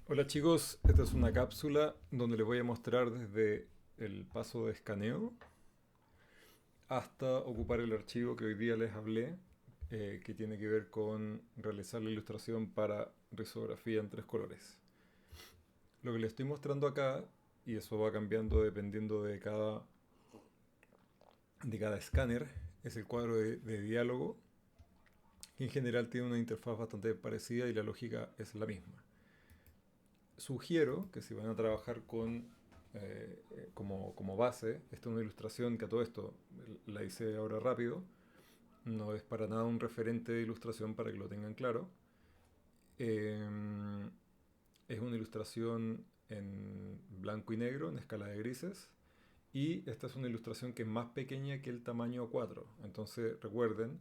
Hola chicos, esta es una cápsula donde les voy a mostrar desde el paso de escaneo hasta ocupar el archivo que hoy día les hablé, que tiene que ver con realizar la ilustración para risografía en tres colores. Lo que les estoy mostrando acá, y eso va cambiando dependiendo de cada escáner, es el cuadro de diálogo, que en general tiene una interfaz bastante parecida y la lógica es la misma. Sugiero que si van a trabajar como base, esta es una ilustración que a todo esto la hice ahora rápido, no es para nada un referente de ilustración para que lo tengan claro. Eh, es una ilustración en blanco y negro, en escala de grises, y esta es una ilustración que es más pequeña que el tamaño A4. Entonces recuerden,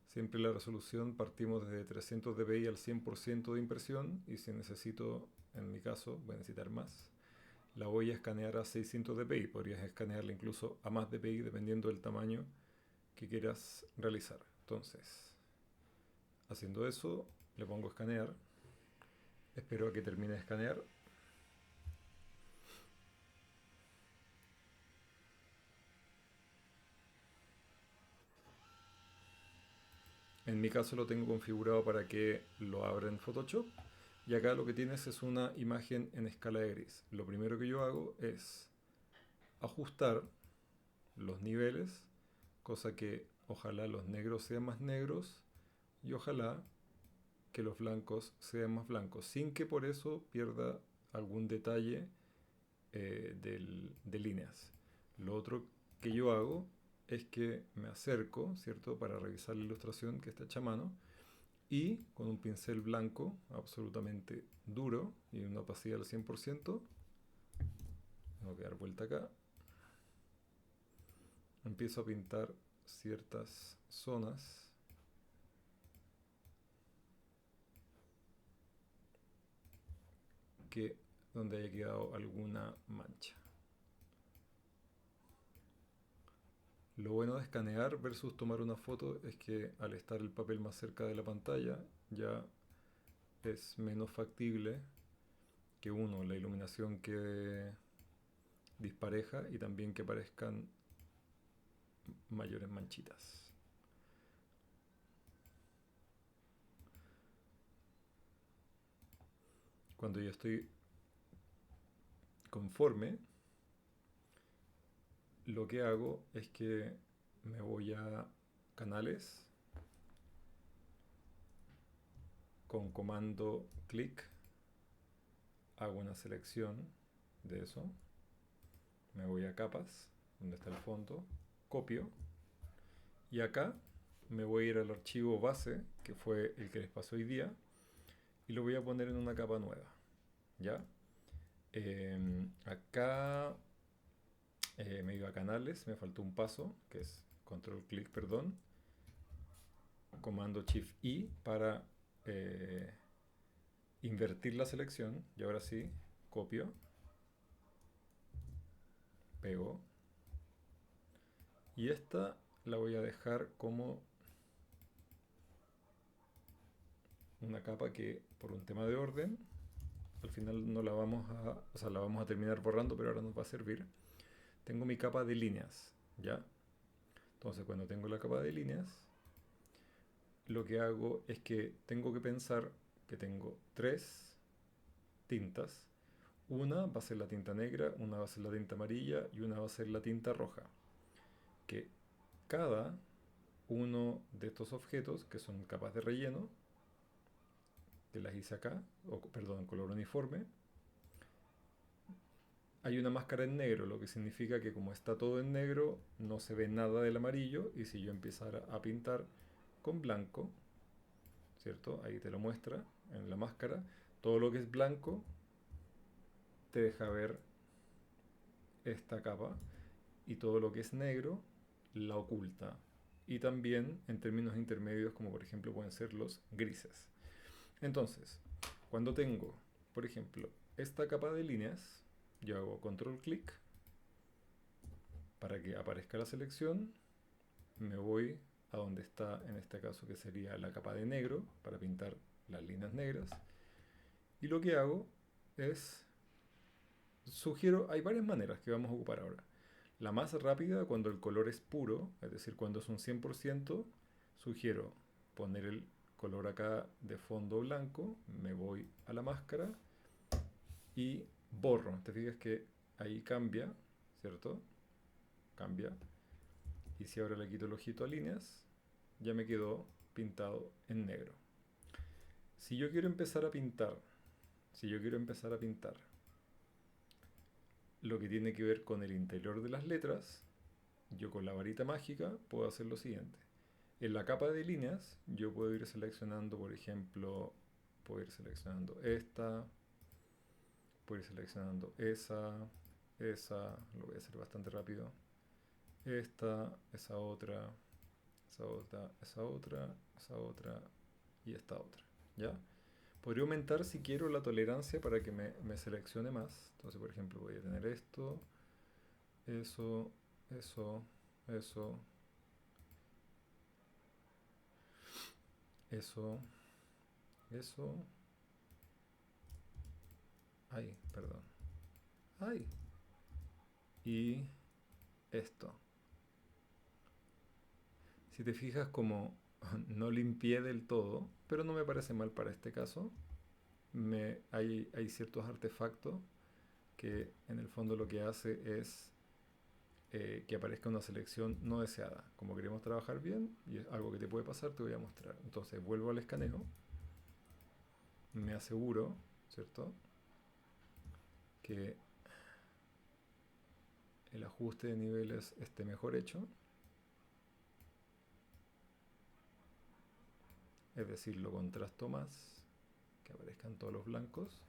siempre la resolución partimos desde 300 dpi al 100% de impresión, y si necesito, en mi caso, voy a necesitar más, la voy a escanear a 600 dpi. Podrías escanearla incluso a más dpi dependiendo del tamaño que quieras realizar. Entonces, haciendo eso, le pongo escanear. Espero a que termine de escanear. En mi caso lo tengo configurado para que lo abra en Photoshop. Y acá lo que tienes es una imagen en escala de gris. Lo primero que yo hago es ajustar los niveles, cosa que ojalá los negros sean más negros y ojalá que los blancos sean más blancos, sin que por eso pierda algún detalle de líneas. Lo otro que yo hago es que me acerco, ¿cierto?, para revisar la ilustración que está hecha a mano, y con un pincel blanco absolutamente duro y una opacidad al 100%, tengo que dar vuelta acá, empiezo a pintar ciertas zonas que donde haya quedado alguna mancha. Lo bueno de escanear versus tomar una foto es que al estar el papel más cerca de la pantalla ya es menos factible que uno, la iluminación quede dispareja y también que aparezcan mayores manchitas. Cuando ya estoy conforme, lo que hago es que me voy a canales con comando clic, hago una selección de eso, me voy a capas, donde está el fondo, copio y acá me voy a ir al archivo base, que fue el que les pasó hoy día, y lo voy a poner en una capa nueva. ¿Ya? Acá me iba a canales, me faltó un paso, que es control clic, perdón, comando shift I para invertir la selección, y ahora sí, copio, pego, y esta la voy a dejar como una capa que por un tema de orden, al final no la vamos a, o sea, la vamos a terminar borrando, pero ahora nos va a servir. Tengo mi capa de líneas, ¿ya? Entonces cuando tengo la capa de líneas, lo que hago es que tengo que pensar que tengo tres tintas. Una va a ser la tinta negra, una va a ser la tinta amarilla y una va a ser la tinta roja. Que cada uno de estos objetos, que son capas de relleno, que las hice acá, o perdón, en color uniforme, hay una máscara en negro, lo que significa que como está todo en negro, no se ve nada del amarillo, y si yo empezara a pintar con blanco, ¿cierto? Ahí te lo muestra en la máscara, todo lo que es blanco te deja ver esta capa, y todo lo que es negro la oculta. Y también en términos intermedios, como por ejemplo pueden ser los grises. Entonces, cuando tengo, por ejemplo, esta capa de líneas, yo hago control clic para que aparezca la selección, me voy a donde está, en este caso que sería la capa de negro, para pintar las líneas negras, y lo que hago es, sugiero, hay varias maneras que vamos a ocupar ahora. La más rápida, cuando el color es puro, es decir, cuando es un 100%, sugiero poner el color acá de fondo blanco, me voy a la máscara y borro. Te fijas que ahí cambia, ¿cierto? Cambia. Y si ahora le quito el ojito a líneas, ya me quedó pintado en negro. Si yo quiero empezar a pintar, si yo quiero empezar a pintar lo que tiene que ver con el interior de las letras, yo con la varita mágica puedo hacer lo siguiente. En la capa de líneas, yo puedo ir seleccionando, por ejemplo, puedo ir seleccionando esta, puedo ir seleccionando esa, lo voy a hacer bastante rápido, esa otra, esa otra, esa otra, esa otra y esta otra, ¿ya? Podría aumentar si quiero la tolerancia para que me seleccione más. Entonces, por ejemplo, voy a tener esto, eso, eso, eso, eso, eso. Ay, perdón. Ay. Y esto. Si te fijas como no limpié del todo, pero no me parece mal para este caso, hay ciertos artefactos que en el fondo lo que hace es que aparezca una selección no deseada. Como queremos trabajar bien, y es algo que te puede pasar, te voy a mostrar. Entonces vuelvo al escaneo, me aseguro, ¿cierto? Que el ajuste de niveles esté mejor hecho. Es decir, lo contrasto más, que aparezcan todos los blancos.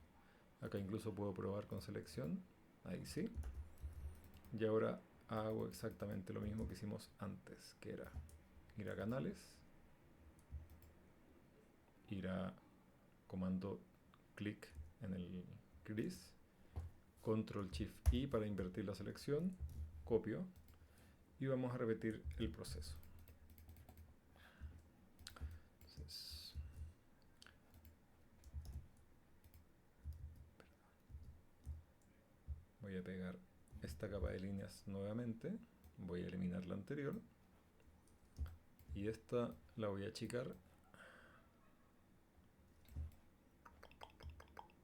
Acá incluso puedo probar con selección, ahí sí. Y ahora hago exactamente lo mismo que hicimos antes, que era ir a canales, ir a comando clic en el gris, control shift I para invertir la selección, copio y vamos a repetir el proceso. Entonces, voy a pegar esta capa de líneas nuevamente, voy a eliminar la anterior y esta la voy a achicar.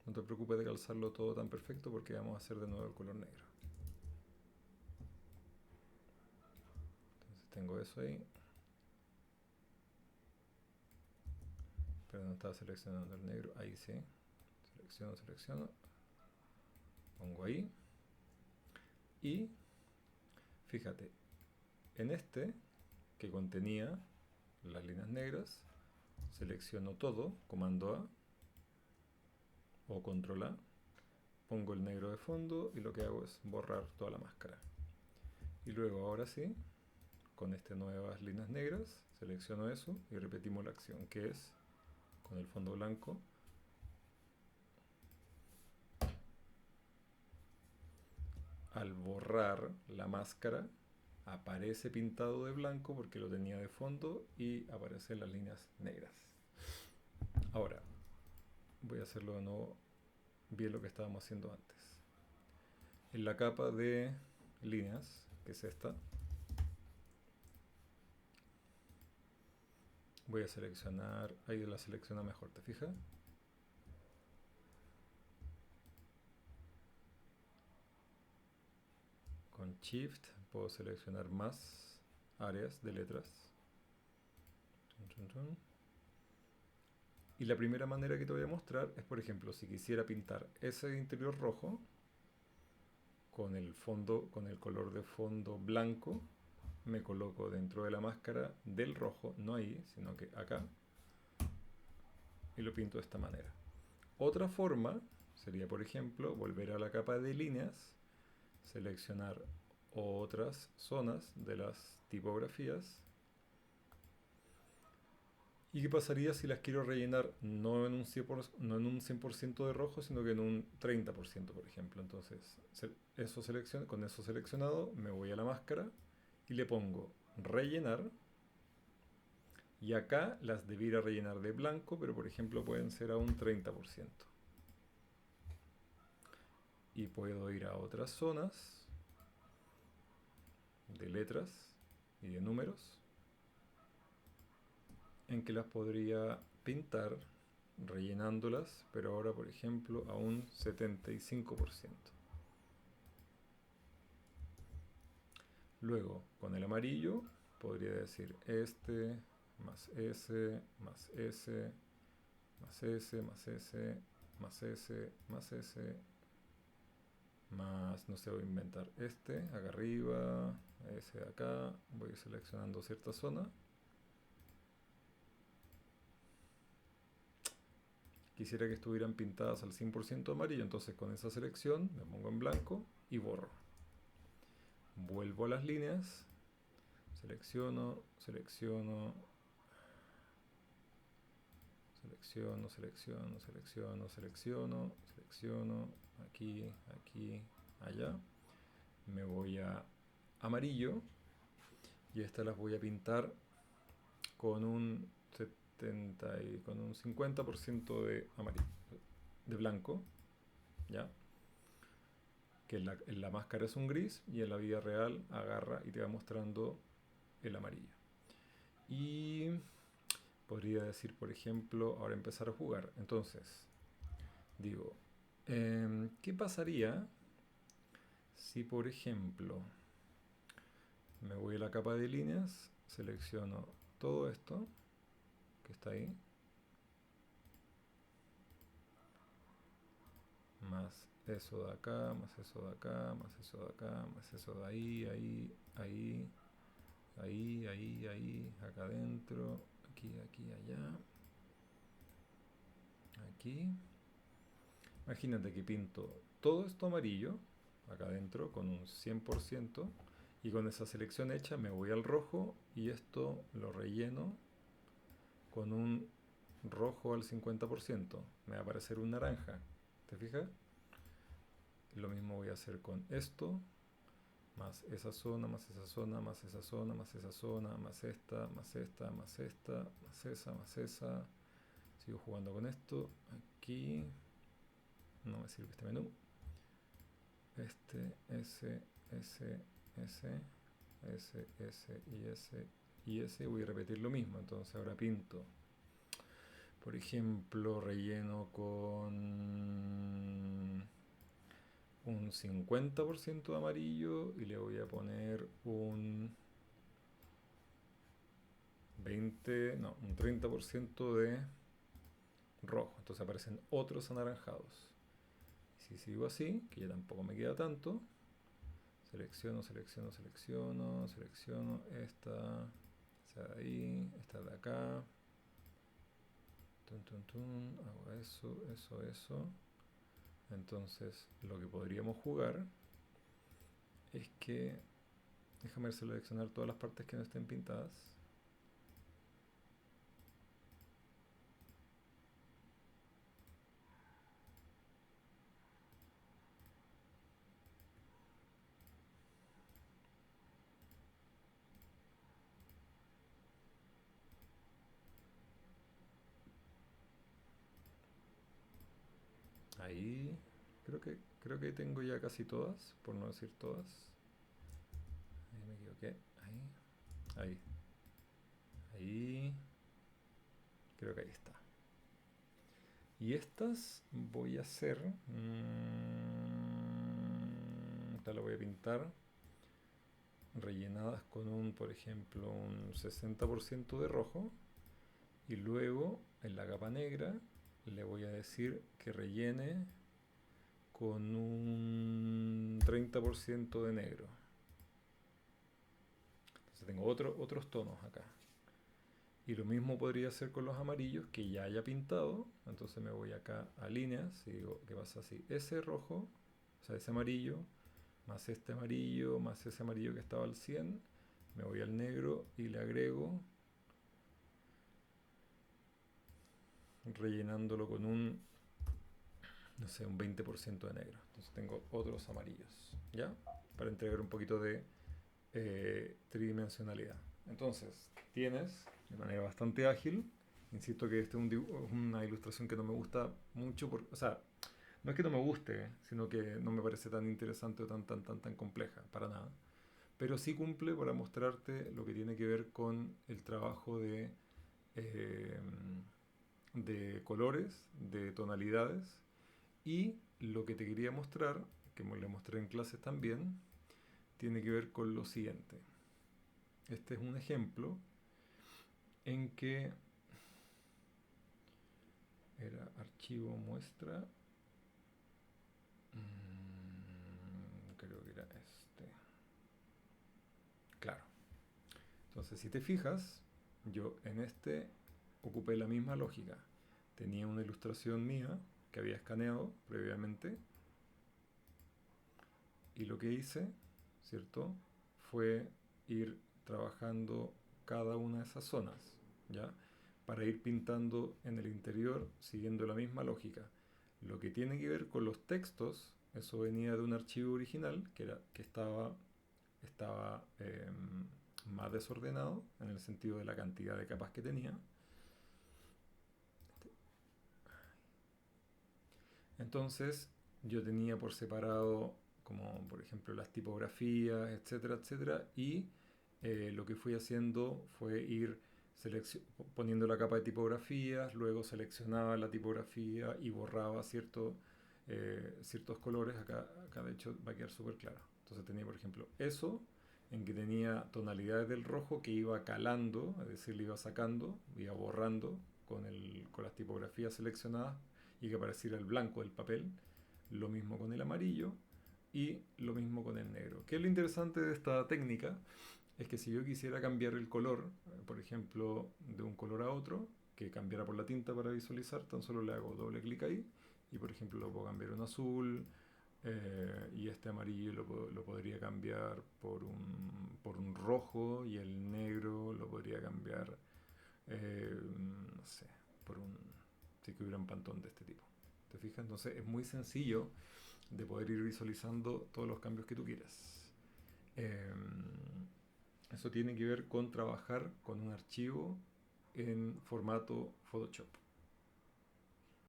No te preocupes de calzarlo todo tan perfecto porque vamos a hacer de nuevo el color negro. Entonces tengo eso ahí. Pero no estaba seleccionando el negro. Ahí sí. Selecciono. Pongo ahí. Y fíjate, en este que contenía las líneas negras, selecciono todo, comando A o control A, pongo el negro de fondo y lo que hago es borrar toda la máscara. Y luego ahora sí, con estas nuevas líneas negras, selecciono eso y repetimos la acción, que es con el fondo blanco. Al borrar la máscara, aparece pintado de blanco porque lo tenía de fondo y aparecen las líneas negras. Ahora, voy a hacerlo de nuevo bien lo que estábamos haciendo antes. En la capa de líneas, que es esta, voy a seleccionar, ahí la selecciona mejor, ¿te fijas? Con Shift puedo seleccionar más áreas de letras. Y la primera manera que te voy a mostrar es, por ejemplo, si quisiera pintar ese interior rojo con el fondo, con el color de fondo blanco, me coloco dentro de la máscara del rojo, no ahí, sino que acá, y lo pinto de esta manera. Otra forma sería, por ejemplo, volver a la capa de líneas, seleccionar otras zonas de las tipografías. ¿Y qué pasaría si las quiero rellenar no en un 100% de rojo, sino que en un 30%, por ejemplo? Entonces, con eso seleccionado, me voy a la máscara y le pongo rellenar. Y acá las debiera rellenar de blanco, pero por ejemplo pueden ser a un 30%. y puedo ir a otras zonas de letras y de números en que las podría pintar rellenándolas, pero ahora por ejemplo a un 75%. Luego con el amarillo podría decir este más ese más ese más ese más ese más ese más ese más, no sé, voy a inventar este acá arriba, ese de acá, voy seleccionando cierta zona. Quisiera que estuvieran pintadas al 100% amarillo, entonces con esa selección me pongo en blanco y borro. Vuelvo a las líneas, selecciono, selecciono, selecciono, selecciono, selecciono, selecciono, selecciono, aquí, aquí, allá. Me voy a amarillo y estas las voy a pintar con un 50% de amarillo, de blanco, ¿ya? Que en la máscara es un gris y en la vida real agarra y te va mostrando el amarillo. Y podría decir, por ejemplo, ahora empezar a jugar. Entonces, digo, ¿qué pasaría si, por ejemplo, me voy a la capa de líneas, selecciono todo esto que está ahí, más eso de acá, más eso de acá, más eso de acá, más eso de ahí, ahí, ahí, ahí, ahí, ahí, acá adentro, aquí, aquí, allá, aquí. Imagínate que pinto todo esto amarillo, acá adentro, con un 100%, y con esa selección hecha me voy al rojo y esto lo relleno con un rojo al 50%. Me va a aparecer un naranja, ¿te fijas? Lo mismo voy a hacer con esto, más esa zona, más esa zona, más esa zona, más esa zona, más esta, más esta, más esta, más esa, más esa. Sigo jugando con esto. Aquí no me sirve este menú. Este, ese, ese, ese, ese y ese y ese. Voy a repetir lo mismo. Entonces ahora pinto. Por ejemplo, relleno con un 50% de amarillo y le voy a poner un 30% de rojo. Entonces aparecen otros anaranjados. Y si sigo así, que ya tampoco me queda tanto, selecciono, selecciono, selecciono, selecciono esta, esa de ahí, esta de acá. Tun, tun, tun, hago eso, eso, eso. Entonces lo que podríamos jugar es que, déjame seleccionar todas las partes que no estén pintadas. Ahí, creo que tengo ya casi todas, por no decir todas. Ahí me equivoqué, ahí, ahí, creo que ahí está. Y estas voy a hacer, esta la voy a pintar rellenadas con un, por ejemplo, un 60% de rojo. Y luego en la capa negra le voy a decir que rellene con un 30% de negro. Entonces tengo otros tonos acá. Y lo mismo podría hacer con los amarillos que ya haya pintado. Entonces me voy acá a líneas y digo que pasa así. Ese rojo, o sea, ese amarillo, más este amarillo, más ese amarillo que estaba al 100. Me voy al negro y le agrego, rellenándolo con un, no sé, un 20% de negro. Entonces tengo otros amarillos, ¿ya? Para entregar un poquito de tridimensionalidad. Entonces, tienes de manera bastante ágil, insisto que este es una ilustración que no me gusta mucho, o sea, No es que no me guste, sino que no me parece tan interesante o tan compleja, para nada. Pero sí cumple para mostrarte lo que tiene que ver con el trabajo eh, de colores, de tonalidades, y lo que te quería mostrar, que me le mostré en clases también, tiene que ver con lo siguiente. Este es un ejemplo en que era archivo muestra, creo que era este. Claro. Entonces, si te fijas, yo en este ocupé la misma lógica. Tenía una ilustración mía que había escaneado previamente y lo que hice, ¿cierto? Fue ir trabajando cada una de esas zonas, ¿ya? Para ir pintando en el interior siguiendo la misma lógica. Lo que tiene que ver con los textos, eso venía de un archivo original que estaba más desordenado en el sentido de la cantidad de capas que tenía. Entonces yo tenía por separado como por ejemplo las tipografías, etcétera, etcétera, y lo que fui haciendo fue ir poniendo la capa de tipografías, luego seleccionaba la tipografía y borraba ciertos colores. Acá de hecho va a quedar súper claro. Entonces tenía por ejemplo eso, en que tenía tonalidades del rojo que iba calando, es decir, le iba sacando, iba borrando con las tipografías seleccionadas y que apareciera el blanco del papel. Lo mismo con el amarillo y lo mismo con el negro. ¿Qué es lo interesante de esta técnica? Es que si yo quisiera cambiar el color, por ejemplo, de un color a otro, que cambiara por la tinta para visualizar, tan solo le hago doble clic ahí y por ejemplo lo puedo cambiar a un azul, y este amarillo lo podría cambiar por un rojo y el negro lo podría cambiar, no sé, por un, si que hubiera un pantón de este tipo. ¿Te fijas? Entonces es muy sencillo de poder ir visualizando todos los cambios que tú quieras. Eh, Eso tiene que ver con trabajar con un archivo en formato Photoshop.